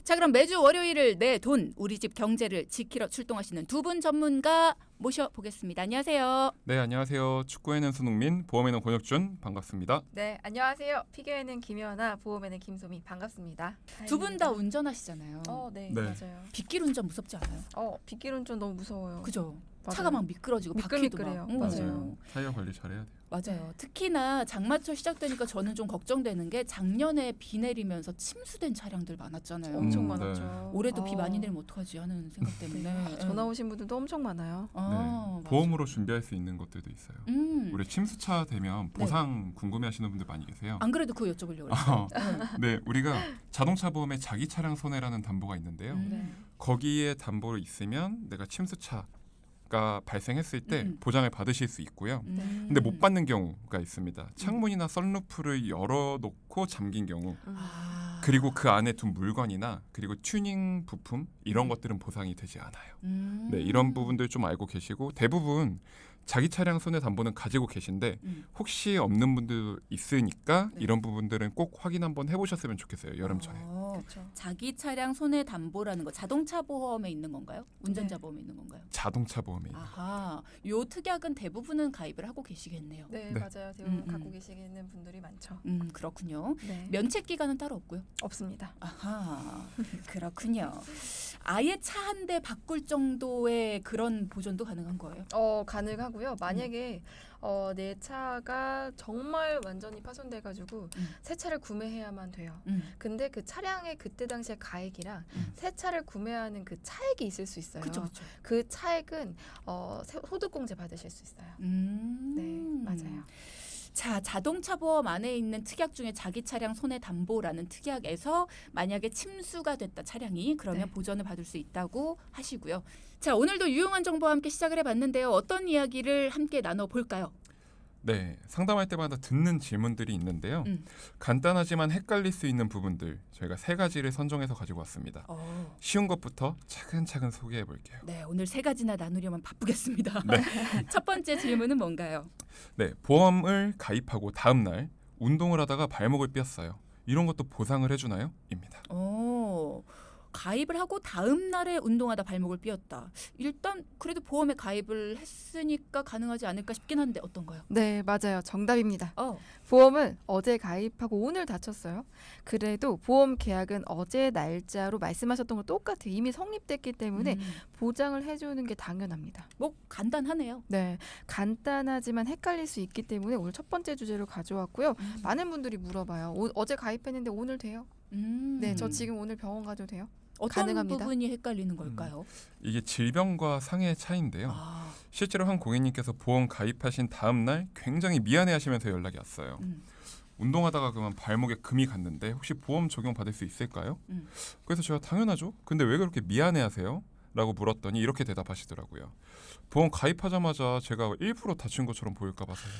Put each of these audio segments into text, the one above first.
자, 그럼 매주 월요일을 내 돈, 우리 집 경제를 지키러 출동하시는 두 분 전문가 모셔보겠습니다. 안녕하세요. 네, 안녕하세요. 축구에는 손흥민, 보험에는 권혁준 반갑습니다. 네, 안녕하세요. 피겨에는 김연아, 보험에는 김소미 반갑습니다. 두 분 다 운전하시잖아요. 네, 네. 맞아요. 빗길 운전 무섭지 않아요? 빗길 운전 너무 무서워요. 그죠? 맞아요. 차가 막 미끄러지고 바퀴도 막. 미끌미끌해요. 맞아요. 타이어 관리 잘해야 돼요. 맞아요. 특히나 장마철 시작되니까 저는 좀 걱정되는 게 작년에 비 내리면서 침수된 차량들 많았잖아요. 엄청 네. 많았죠. 올해도 비 많이 내리면 어떡하지 하는 생각 때문에. 네. 전화 오신 분들도 엄청 많아요. 네. 맞아요. 보험으로 준비할 수 있는 것들도 있어요. 우리 침수차 되면 보상 궁금해하시는 분들 많이 계세요. 안 그래도 그거 여쭤보려고 했어요. 네, 우리가 자동차 보험에 자기 차량 손해라는 담보가 있는데요. 네. 거기에 담보를 있으면 내가 침수차가 발생했을 때 보장을 받으실 수 있고요. 근데 못 받는 경우가 있습니다. 창문이나 썬루프를 열어놓고 잠긴 경우, 그리고 그 안에 둔 물건이나 그리고 튜닝 부품 이런 것들은 보상이 되지 않아요. 네, 이런 부분들 좀 알고 계시고 대부분 자기 차량 손해 담보는 가지고 계신데 혹시 없는 분들 있으니까 네. 이런 부분들은 꼭 확인 한번 해보셨으면 좋겠어요. 여름철에. 그렇죠. 자기 차량 손해 담보라는 거 자동차 보험에 있는 건가요? 운전자 네. 보험에 있는 건가요? 자동차 보험에 아하, 요 특약은 대부분은 가입을 하고 계시겠네요. 네, 네. 맞아요. 대부분 음. 갖고 계시는 분들이 많죠. 그렇군요. 네. 면책 기간은 따로 없고요. 없습니다. 아하, 그렇군요. 아예 차 한 대 바꿀 정도의 그런 보존도 가능한 거예요? 가능하고요. 만약에 내 차가 정말 완전히 파손돼가지고 새 차를 구매해야만 돼요. 근데 그 차량의 그때 당시에 가액이랑 새 차를 구매하는 그 차액이 있을 수 있어요. 그렇죠. 그 차액은 소득공제 받으실 수 있어요. 네, 맞아요. 자, 자동차 보험 안에 있는 특약 중에 자기 차량 손해 담보라는 특약에서 만약에 침수가 됐다 차량이 그러면 네. 보전을 받을 수 있다고 하시고요. 자, 오늘도 유용한 정보와 함께 시작을 해봤는데요. 어떤 이야기를 함께 나눠볼까요? 네, 상담할 때마다 듣는 질문들이 있는데요. 간단하지만 헷갈릴 수 있는 부분들 저희가 3가지를 선정해서 가지고 왔습니다. 쉬운 것부터 차근차근 소개해 볼게요. 네, 오늘 3가지나 나누려면 바쁘겠습니다. 첫 번째 질문은 뭔가요? 네, 보험을 가입하고 다음 날 운동을 하다가 발목을 삐었어요. 이런 것도 보상을 해주나요? 입니다. 가입을 하고 다음 날에 운동하다 발목을 삐었다. 일단 그래도 보험에 가입을 했으니까 가능하지 않을까 싶긴 한데 어떤가요? 네, 맞아요. 정답입니다. 어, 보험을 어제 가입하고 오늘 다쳤어요. 그래도 보험 계약은 어제 날짜로 말씀하셨던 거 똑같아요. 이미 성립됐기 때문에 보장을 해주는 게 당연합니다. 뭐 간단하네요. 네, 간단하지만 헷갈릴 수 있기 때문에 오늘 첫 번째 주제로 가져왔고요. 많은 분들이 물어봐요. 어제 가입했는데 오늘 돼요? 네, 저 지금 오늘 병원 가도 돼요? 어떤 가능합니다. 부분이 헷갈리는 걸까요? 이게 질병과 상해의 차이인데요. 실제로 한 고객님께서 보험 가입하신 다음 날 굉장히 미안해하시면서 연락이 왔어요. 운동하다가 그만 발목에 금이 갔는데 혹시 보험 적용 받을 수 있을까요? 그래서 제가 당연하죠. 근데 왜 그렇게 미안해하세요? 라고 물었더니 이렇게 대답하시더라고요. 보험 가입하자마자 제가 일부러 다친 것처럼 보일까 봐서요.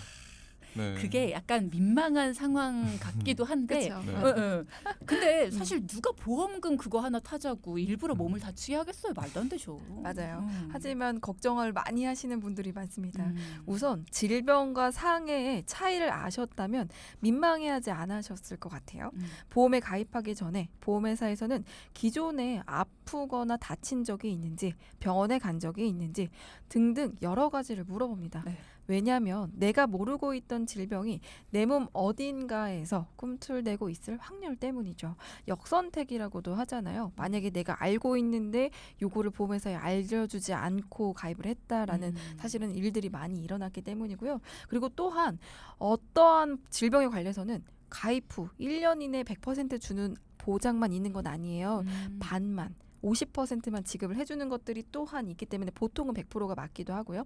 네. 그게 약간 민망한 상황 같기도 한데 그쵸? 네. 근데 사실 누가 보험금 그거 하나 타자고 일부러 몸을 다치게 하겠어요? 말도 안 되죠. 맞아요. 하지만 걱정을 많이 하시는 분들이 많습니다. 음. 우선 질병과 상해의 차이를 아셨다면 민망해하지 않으셨을 것 같아요. 보험에 가입하기 전에 보험회사에서는 기존에 아프거나 다친 적이 있는지, 병원에 간 적이 있는지 등등 여러 가지를 물어봅니다. 네. 왜냐하면 내가 모르고 있던 질병이 내 몸 어딘가에서 꿈틀대고 있을 확률 때문이죠. 역선택이라고도 하잖아요. 만약에 내가 알고 있는데 요거를 보험회사에 알려주지 않고 가입을 했다라는 사실은 일들이 많이 일어났기 때문이고요. 그리고 또한 어떠한 질병에 관해서는 가입 후 1년 이내 100% 주는 보장만 있는 건 아니에요. 반만. 50%만 지급을 해주는 것들이 또한 있기 때문에 보통은 100%가 맞기도 하고요.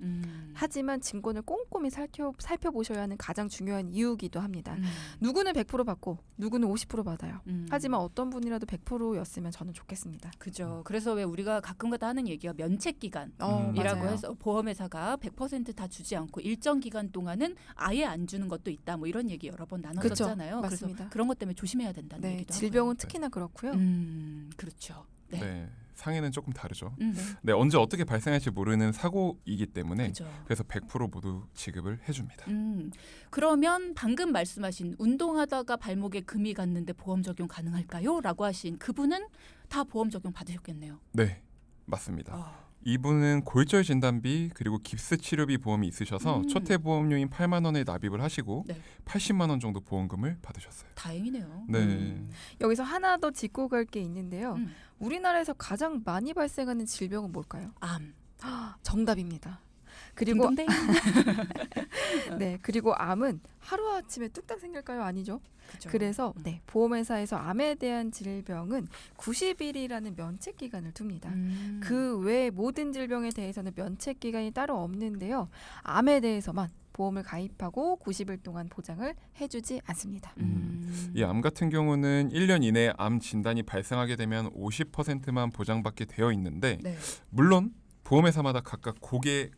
하지만 증권을 꼼꼼히 살펴보셔야 하는 가장 중요한 이유이기도 합니다. 누구는 100% 받고 누구는 50% 받아요. 하지만 어떤 분이라도 100%였으면 저는 좋겠습니다. 그죠. 그래서 왜 우리가 가끔가다 하는 얘기가 면책 기간이라고 맞아요. 해서 보험회사가 100% 다 주지 않고 일정 기간 동안은 아예 안 주는 것도 있다. 뭐 이런 얘기 여러 번 나눴었잖아요. 그쵸. 그래서 맞습니다. 그런 것 때문에 조심해야 된다는 네, 얘기도 질병은 특히나 그렇고요. 하고요. 그렇죠. 네. 네, 상해는 조금 다르죠. 네. 네, 언제 어떻게 발생할지 모르는 사고이기 때문에 그죠. 그래서 100% 모두 지급을 해줍니다. 그러면 방금 말씀하신 운동하다가 발목에 금이 갔는데 보험 적용 가능할까요? 라고 하신 그분은 다 보험 적용 받으셨겠네요. 네, 맞습니다. 이분은 골절 진단비 그리고 깁스 치료비 보험이 있으셔서 첫 해 보험료인 8만 원에 납입을 하시고 네. 80만 원 정도 보험금을 받으셨어요. 다행이네요. 네. 여기서 하나 더 짚고 갈 게 있는데요. 음. 우리나라에서 가장 많이 발생하는 질병은 뭘까요? 암. 정답입니다. 그리고 딩동댕. 네, 그리고 암은 하루아침에 뚝딱 생길까요? 아니죠. 그죠. 그래서 네, 보험회사에서 암에 대한 질병은 90일이라는 면책 기간을 둡니다. 그 외 모든 질병에 대해서는 면책 기간이 따로 없는데요. 암에 대해서만 보험을 가입하고 90일 동안 보장을 해주지 않습니다. 이 암 같은 경우는 1년 이내에 암 진단이 발생하게 되면 50%만 보장받게 되어 있는데 네. 물론 보험회사마다 각각 고객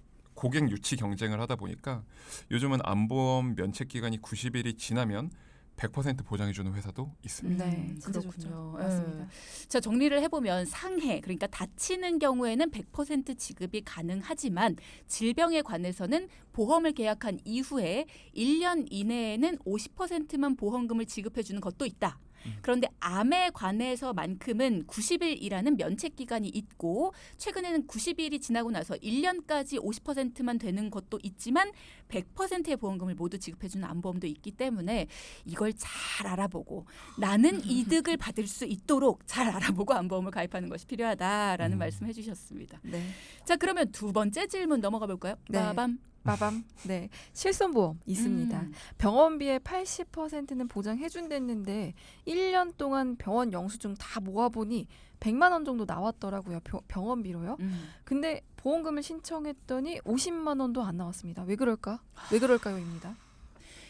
유치 경쟁을 하다 보니까 요즘은 암보험 면책 기간이 90일이 지나면 100% 보장해주는 회사도 있습니다. 네, 진짜 그렇군요. 좋죠. 맞습니다. 자, 정리를 해보면 상해, 그러니까 다치는 경우에는 100% 지급이 가능하지만 질병에 관해서는 보험을 계약한 이후에 1년 이내에는 50%만 보험금을 지급해주는 것도 있다. 그런데 암에 관해서만큼은 90일이라는 면책 기간이 있고 최근에는 90일이 지나고 나서 1년까지 50%만 되는 것도 있지만 100%의 보험금을 모두 지급해주는 암보험도 있기 때문에 이걸 잘 알아보고 나는 이득을 받을 수 있도록 잘 알아보고 암보험을 가입하는 것이 필요하다라는 말씀해 주셨습니다. 네. 자, 그러면 두 번째 질문 넘어가 볼까요? 네. 빠밤. 빠밤. 네. 실손보험 있습니다. 병원비의 80%는 보장해준댔는데 1년 동안 병원 영수증 다 모아보니 100만 원 정도 나왔더라고요. 병원비로요. 근데 보험금을 신청했더니 50만 원도 안 나왔습니다. 왜 그럴까? 왜 그럴까요?입니다.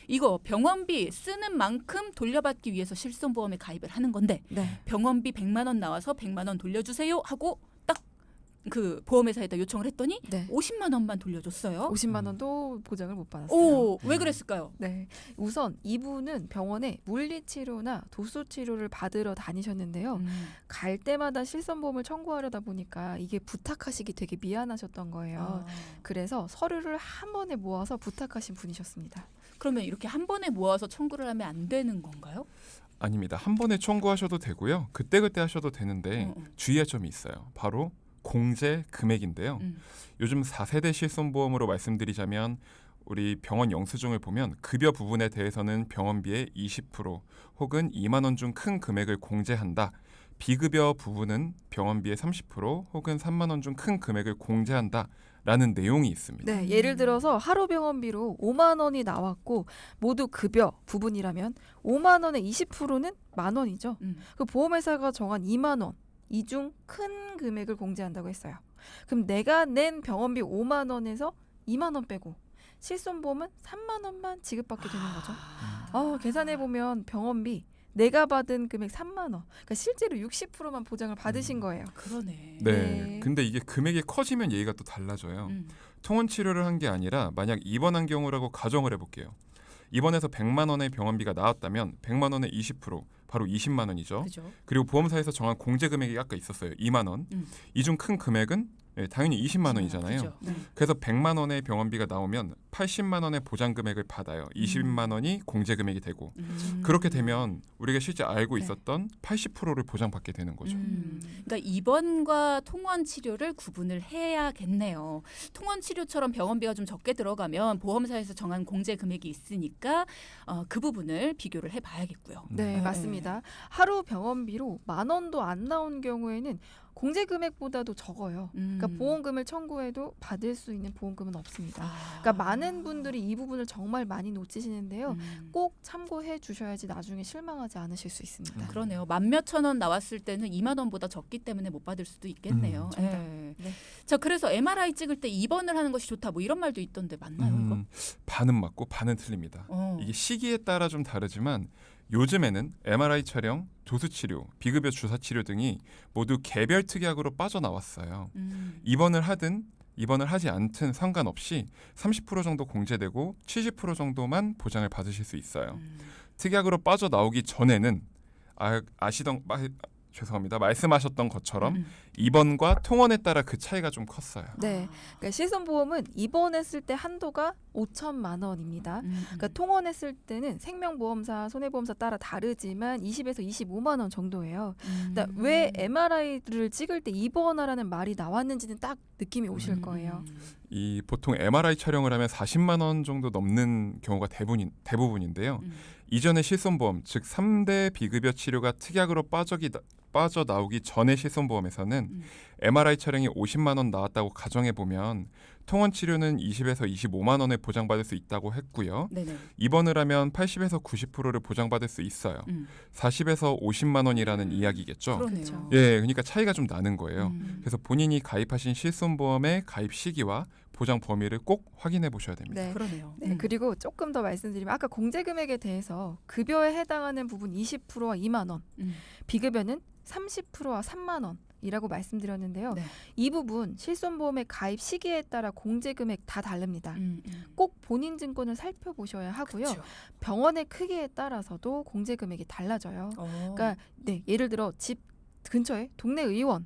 이거 병원비 쓰는 만큼 돌려받기 위해서 실손보험에 가입을 하는 건데 네. 병원비 100만 원 나와서 100만 원 돌려주세요 하고 딱 그 보험회사에다 요청을 했더니 네. 50만 원만 돌려줬어요. 50만 원도 보장을 못 받았어요. 오, 왜 그랬을까요? 네. 우선 이분은 병원에 물리치료나 도수치료를 받으러 다니셨는데요. 갈 때마다 실손보험을 청구하려다 보니까 이게 부탁하시기 되게 미안하셨던 거예요. 그래서 서류를 한 번에 모아서 부탁하신 분이셨습니다. 그러면 이렇게 한 번에 모아서 청구를 하면 안 되는 건가요? 아닙니다. 한 번에 청구하셔도 되고요. 그때그때 하셔도 되는데 주의할 점이 있어요. 바로 공제 금액인데요. 요즘 4세대 실손보험으로 말씀드리자면 우리 병원 영수증을 보면 급여 부분에 대해서는 병원비의 20% 혹은 2만 원 중 큰 금액을 공제한다. 비급여 부분은 병원비의 30% 혹은 3만 원 중 큰 금액을 공제한다. 라는 내용이 있습니다. 네, 예를 들어서 하루 병원비로 5만 원이 나왔고 모두 급여 부분이라면 5만 원의 20%는 만 원이죠. 그 보험회사가 정한 2만 원. 이 중 큰 금액을 공제한다고 했어요. 그럼 내가 낸 병원비 5만 원에서 2만 원 빼고 실손보험은 3만 원만 지급받게 되는 거죠. 계산해 보면 병원비 내가 받은 금액 3만 원. 그러니까 실제로 60%만 보장을 받으신 거예요. 그러네. 네. 네. 근데 이게 금액이 커지면 얘기가 또 달라져요. 통원 치료를 한 게 아니라 만약 입원한 경우라고 가정을 해볼게요. 입원해서 100만 원의 병원비가 나왔다면 100만 원의 20% 바로 20만 원이죠. 그죠? 그리고 보험사에서 정한 공제 금액이 아까 있었어요. 2만 원. 이 중 큰 금액은 당연히 20만 원이잖아요. 그죠? 그래서 100만 원의 병원비가 나오면 80만 원의 보장 금액을 받아요. 20만 원이 공제 금액이 되고 그렇게 되면 우리가 실제 알고 네. 있었던 80%를 보장받게 되는 거죠. 그러니까 입원과 통원 치료를 구분을 해야겠네요. 통원 치료처럼 병원비가 좀 적게 들어가면 보험사에서 정한 공제 금액이 있으니까 그 부분을 비교를 해봐야겠고요. 네, 맞습니다. 하루 병원비로 만 원도 안 나온 경우에는 공제 금액보다도 적어요. 그러니까 보험금을 청구해도 받을 수 있는 보험금은 없습니다. 그러니까 많은 분들이 이 부분을 정말 많이 놓치시는데요. 꼭 참고해 주셔야지 나중에 실망하지 않으실 수 있습니다. 그러네요. 만 몇천 원 나왔을 때는 2만 원보다 적기 때문에 못 받을 수도 있겠네요. 정답. 예. 네. 자, 그래서 MRI 찍을 때 입원을 하는 것이 좋다. 뭐 이런 말도 있던데 맞나요, 이거? 반은 맞고 반은 틀립니다. 어. 이게 시기에 따라 좀 다르지만 요즘에는 MRI 촬영, 도수치료, 비급여 주사치료 등이 모두 개별 특약으로 빠져나왔어요. 입원을 하든 입원을 하지 않든 상관없이 30% 정도 공제되고 70% 정도만 보장을 받으실 수 있어요. 특약으로 빠져나오기 전에는 죄송합니다. 말씀하셨던 것처럼 입원과 통원에 따라 그 차이가 좀 컸어요. 네, 그러니까 실손보험은 입원했을 때 한도가 5천만 원입니다. 그러니까 통원했을 때는 생명보험사, 손해보험사 따라 다르지만 20에서 25만 원 정도예요. 그러니까 왜 MRI를 찍을 때 입원하라는 말이 나왔는지는 딱 느낌이 오실 거예요. 이 보통 MRI 촬영을 하면 40만 원 정도 넘는 경우가 대부분인데요. 이전의 실손보험, 즉 3대 비급여 치료가 특약으로 빠져나오기 전의 실손보험에서는 MRI 촬영이 50만 원 나왔다고 가정해보면 통원 치료는 20에서 25만 원에 보장받을 수 있다고 했고요. 네네. 입원을 하면 80에서 90%를 보장받을 수 있어요. 40에서 50만 원이라는 이야기겠죠. 그러네요. 예, 그러니까 차이가 좀 나는 거예요. 그래서 본인이 가입하신 실손보험의 가입 시기와 보장 범위를 꼭 확인해 보셔야 됩니다. 네. 그러네요. 네, 그리고 조금 더 말씀드리면 아까 공제금액에 대해서 급여에 해당하는 부분 20%와 2만 원, 비급여는 30%와 3만 원이라고 말씀드렸는데요. 네. 이 부분 실손보험의 가입 시기에 따라 공제금액 다 다릅니다. 꼭 본인 증권을 살펴보셔야 하고요. 그쵸. 병원의 크기에 따라서도 공제금액이 달라져요. 그러니까 네, 예를 들어 집 근처에 동네 의원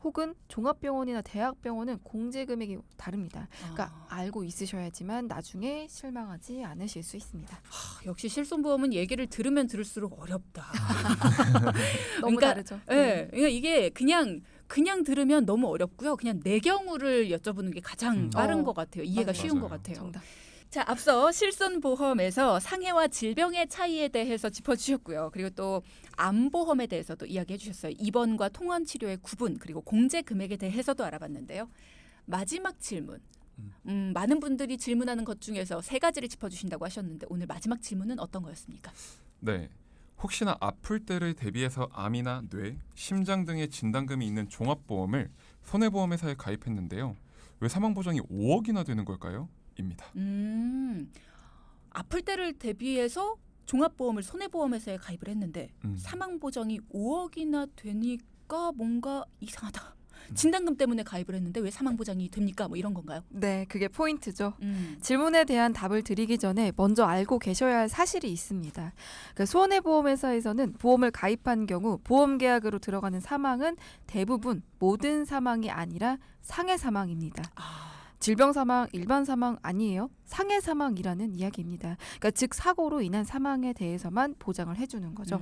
혹은 종합병원이나 대학병원은 공제금액이 다릅니다. 그러니까 알고 있으셔야지만 나중에 실망하지 않으실 수 있습니다. 역시 실손보험은 얘기를 들으면 들을수록 어렵다. 너무 그러니까, 다르죠. 네. 그러니까 이게 그냥 들으면 너무 어렵고요. 그냥 내 경우를 여쭤보는 게 가장 빠른 것 같아요. 이해가 맞아요. 쉬운 것 같아요. 정답. 자, 앞서 실손보험에서 상해와 질병의 차이에 대해서 짚어주셨고요. 그리고 또 암보험에 대해서도 이야기해 주셨어요. 입원과 통원 치료의 구분 그리고 공제 금액에 대해서도 알아봤는데요. 마지막 질문. 많은 분들이 질문하는 것 중에서 3가지를 짚어주신다고 하셨는데 오늘 마지막 질문은 어떤 거였습니까? 네. 혹시나 아플 때를 대비해서 암이나 뇌, 심장 등의 진단금이 있는 종합보험을 손해보험회사에 가입했는데요. 왜 사망보장이 5억이나 되는 걸까요? 입니다. 아플 때를 대비해서 종합보험을 손해보험회사에 가입을 했는데 사망보장이 5억이나 되니까 뭔가 이상하다. 진단금 때문에 가입을 했는데 왜 사망보장이 됩니까? 뭐 이런 건가요? 네, 그게 포인트죠. 질문에 대한 답을 드리기 전에 먼저 알고 계셔야 할 사실이 있습니다. 그러니까 손해보험회사에서는 보험을 가입한 경우 보험계약으로 들어가는 사망은 대부분 모든 사망이 아니라 상해 사망입니다. 질병 사망, 일반 사망 아니에요. 상해 사망이라는 이야기입니다. 그러니까 즉 사고로 인한 사망에 대해서만 보장을 해주는 거죠.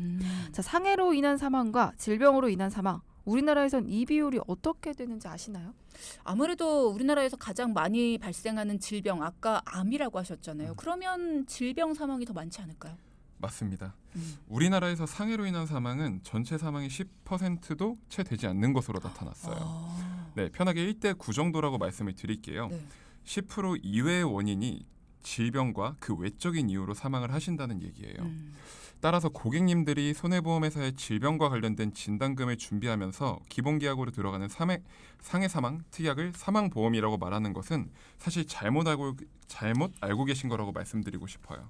자, 상해로 인한 사망과 질병으로 인한 사망, 우리나라에선 이 비율이 어떻게 되는지 아시나요? 아무래도 우리나라에서 가장 많이 발생하는 질병, 아까 암이라고 하셨잖아요. 그러면 질병 사망이 더 많지 않을까요? 맞습니다. 우리나라에서 상해로 인한 사망은 전체 사망의 10%도 채 되지 않는 것으로 나타났어요. 네, 편하게 1대9 정도라고 말씀을 드릴게요. 네. 10% 이외의 원인이 질병과 그 외적인 이유로 사망을 하신다는 얘기예요. 따라서 고객님들이 손해보험회사의 질병과 관련된 진단금을 준비하면서 기본계약으로 들어가는 상해 사망 특약을 사망보험이라고 말하는 것은 사실 잘못 알고 계신 거라고 말씀드리고 싶어요.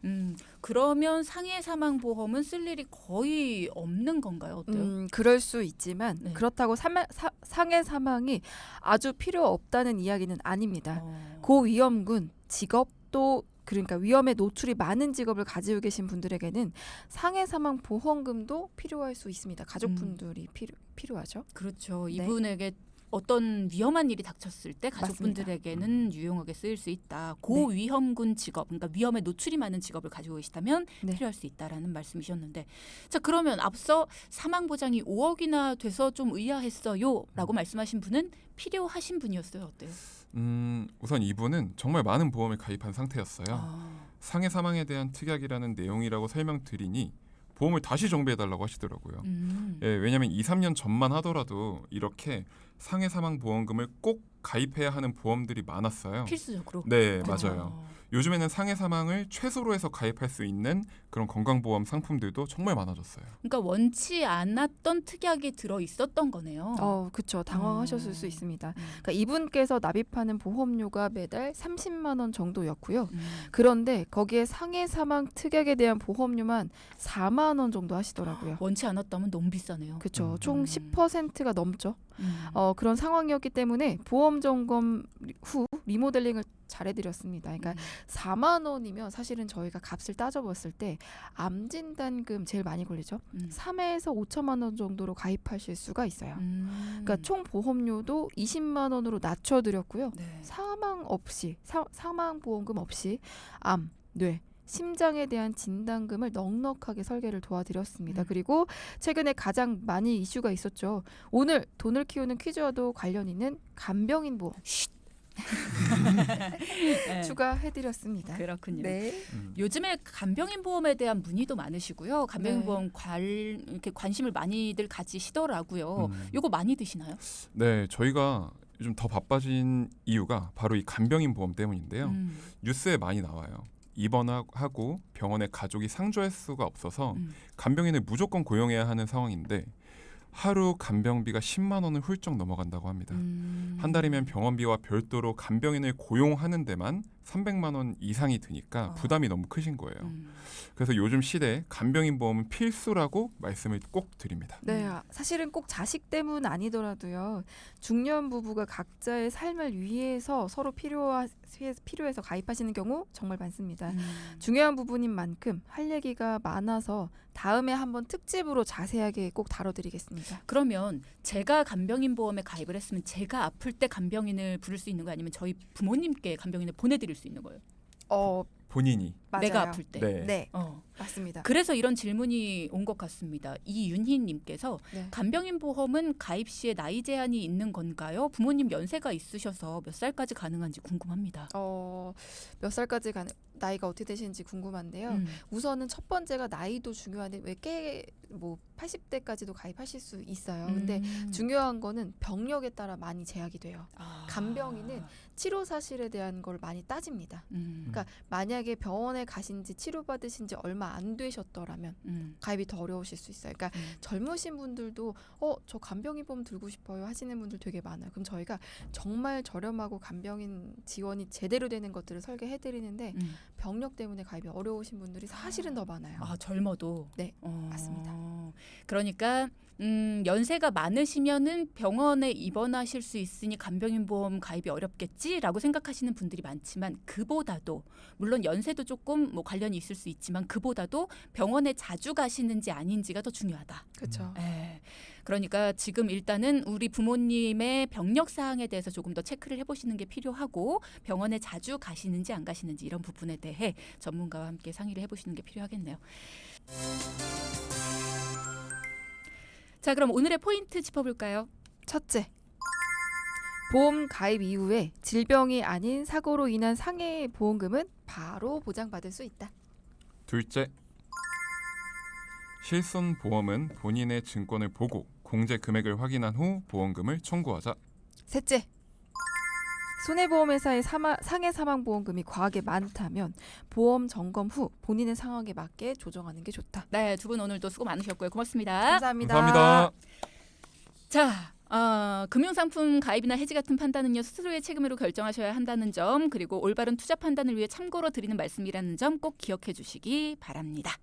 그러면 상해 사망 보험은 쓸 일이 거의 없는 건가요? 어때요? 그럴 수 있지만 네. 그렇다고 상해 사망이 아주 필요 없다는 이야기는 아닙니다. 어. 고위험군 직업 또 그러니까 위험에 노출이 많은 직업을 가지고 계신 분들에게는 상해 사망 보험금도 필요할 수 있습니다. 가족분들이 필요하죠. 그렇죠. 네. 이분에게 어떤 위험한 일이 닥쳤을 때 가족분들에게는 유용하게 쓰일 수 있다. 고위험군 직업, 그러니까 위험에 노출이 많은 직업을 가지고 계시다면 네. 필요할 수 있다라는 말씀이셨는데, 자 그러면 앞서 사망 보장이 5억이나 돼서 좀 의아했어요라고 말씀하신 분은 필요하신 분이었어요. 어때요? 우선 이분은 정말 많은 보험을 가입한 상태였어요. 상해 사망에 대한 특약이라는 내용이라고 설명드리니 보험을 다시 정비해달라고 하시더라고요. 예, 왜냐하면 2, 3년 전만 하더라도 이렇게 상해 사망 보험금을 꼭 가입해야 하는 보험들이 많았어요. 필수적으로. 네, 맞아요. 요즘에는 상해 사망을 최소로 해서 가입할 수 있는 그런 건강보험 상품들도 정말 많아졌어요. 그러니까 원치 않았던 특약이 들어 있었던 거네요. 그렇죠. 당황하셨을 수 있습니다. 그러니까 이분께서 납입하는 보험료가 매달 30만 원 정도였고요. 그런데 거기에 상해 사망 특약에 대한 보험료만 4만 원 정도 하시더라고요. 원치 않았다면 너무 비싸네요. 그렇죠. 총 10%가 넘죠. 그런 상황이었기 때문에 보험 점검 후 리모델링을 잘해드렸습니다. 그러니까 4만 원이면 사실은 저희가 값을 따져봤을 때 암 진단금 제일 많이 걸리죠. 3에서 5천만 원 정도로 가입하실 수가 있어요. 그러니까 총 보험료도 20만 원으로 낮춰드렸고요. 네. 사망 보험금 없이 암, 뇌, 심장에 대한 진단금을 넉넉하게 설계를 도와드렸습니다. 그리고 최근에 가장 많이 이슈가 있었죠. 오늘 돈을 키우는 퀴즈와도 관련 있는 간병인 보험 네. 추가해드렸습니다. 그렇군요. 네. 요즘에 간병인 보험에 대한 문의도 많으시고요. 간병인 네. 보험 이렇게 관심을 많이들 가지시더라고요. 요거 많이 드시나요? 네, 저희가 요즘 더 바빠진 이유가 바로 이 간병인 보험 때문인데요. 뉴스에 많이 나와요. 입원하고 병원에 가족이 상주할 수가 없어서 간병인을 무조건 고용해야 하는 상황인데 하루 간병비가 10만 원을 훌쩍 넘어간다고 합니다. 한 달이면 병원비와 별도로 간병인을 고용하는 데만 300만 원 이상이 드니까 부담이 너무 크신 거예요. 그래서 요즘 시대에 간병인 보험은 필수라고 말씀을 꼭 드립니다. 네, 사실은 꼭 자식 때문 아니더라도요. 중년 부부가 각자의 삶을 위해서 서로 필요해서 가입하시는 경우 정말 많습니다. 중요한 부분인 만큼 할 얘기가 많아서 다음에 한번 특집으로 자세하게 꼭 다뤄드리겠습니다. 그러면 제가 간병인 보험에 가입을 했으면 제가 아플 때 간병인을 부를 수 있는 거 아니면 저희 부모님께 간병인을 보내드릴 수 있는 거예요? 본인이 맞아요. 내가 아플 때. 네. 네, 맞습니다. 그래서 이런 질문이 온 것 같습니다. 이윤희님께서 네. 간병인 보험은 가입 시에 나이 제한이 있는 건가요? 부모님 연세가 있으셔서 몇 살까지 가능한지 궁금합니다. 몇 살까지 나이가 어떻게 되시는지 궁금한데요. 우선은 첫 번째가 나이도 중요한데 왜 80대까지도 가입하실 수 있어요. 근데 중요한 거는 병력에 따라 많이 제약이 돼요. 간병인은 치료 사실에 대한 걸 많이 따집니다. 그러니까 만약에 병원에 가신 지 치료받으신 지 얼마 안 되셨더라면 가입이 더 어려우실 수 있어요. 그러니까 젊으신 분들도 저 간병인 보험 들고 싶어요 하시는 분들 되게 많아요. 그럼 저희가 정말 저렴하고 간병인 지원이 제대로 되는 것들을 설계해드리는데 병력 때문에 가입이 어려우신 분들이 사실은 더 많아요. 젊어도. 네, 맞습니다. 그러니까 연세가 많으시면은 병원에 입원하실 수 있으니 간병인 보험 가입이 어렵겠지라고 생각하시는 분들이 많지만 그보다도 물론 연세도 조금 뭐 관련이 있을 수 있지만 그보다도 병원에 자주 가시는지 아닌지가 더 중요하다. 그렇죠. 그러니까 지금 일단은 우리 부모님의 병력 사항에 대해서 조금 더 체크를 해보시는 게 필요하고 병원에 자주 가시는지 안 가시는지 이런 부분에 대해 전문가와 함께 상의를 해보시는 게 필요하겠네요. 자, 그럼 오늘의 포인트 짚어볼까요? 첫째, 보험 가입 이후에 질병이 아닌 사고로 인한 상해 보험금은 바로 보장받을 수 있다. 둘째, 실손 보험은 본인의 증권을 보고 공제 금액을 확인한 후 보험금을 청구하자. 셋째, 손해보험회사의 상해 사망 보험금이 과하게 많다면 보험 점검 후 본인의 상황에 맞게 조정하는 게 좋다. 네, 두 분 오늘도 수고 많으셨고요. 고맙습니다. 감사합니다. 감사합니다. 자, 금융상품 가입이나 해지 같은 판단은요 스스로의 책임으로 결정하셔야 한다는 점, 그리고 올바른 투자 판단을 위해 참고로 드리는 말씀이라는 점 꼭 기억해 주시기 바랍니다.